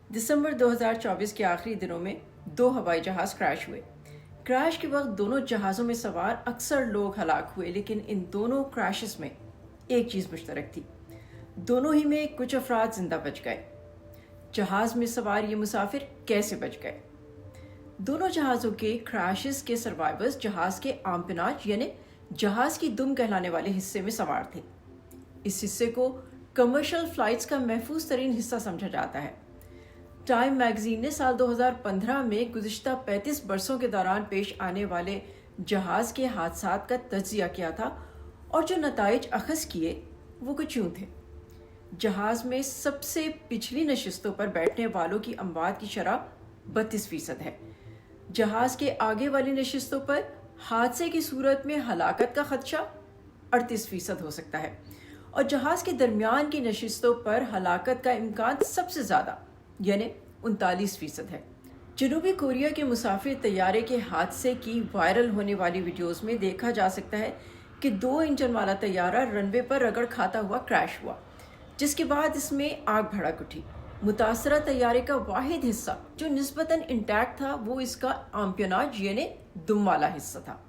दिसंबर 2024 के आखिरी दिनों में 2 हवाई जहाज क्रैश हुए। क्रैश के वक्त दोनों जहाज़ों में सवार अक्सर लोग हलाक हुए, लेकिन इन दोनों क्रैशेस में एक चीज़ मुश्तरक थी। दोनों ही में कुछ अफराद जिंदा बच गए। जहाज़ में सवार ये मुसाफिर कैसे बच गए? दोनों जहाज़ों के क्रैशेस के सर्वाइवर्स जहाज़ के आमपनाज यानी जहाज़ की दुम कहलाने वाले हिस्से में सवार थे। इस हिस्से को कमर्शियल फ्लाइट्स का महफूज तरीन हिस्सा समझा जाता है। टाइम मैगजीन ने साल 2015 में गुज़िश्ता 35 बरसों के दौरान पेश आने वाले जहाज़ के हादसात का तज्जिया किया था और जो नताइज अखज़ किए वो कुछ यूँ थे। जहाज़ में सबसे पिछली नशिस्तों पर बैठने वालों की अमवात की शरह 32% है। जहाज़ के आगे वाली नशिस्तों पर हादसे की सूरत में हलाकत का खदशा 38% हो सकता है और जहाज़ के दरमियान की नशिस्तों पर हलाकत का इम्कान सबसे ज़्यादा यानी 39% है। जनूबी कोरिया के मुसाफिर तैयारे के हादसे की वायरल होने वाली वीडियोस में देखा जा सकता है कि 2 इंजन वाला तैयारा रनवे पर रगड़ खाता हुआ क्रैश हुआ, जिसके बाद इसमें आग भड़क उठी। मुतासरा तैयारे का वाहिद हिस्सा जो निस्बतन इंटैक्ट था वो इसका आम्पियनाज यानी दुम वाला हिस्सा था।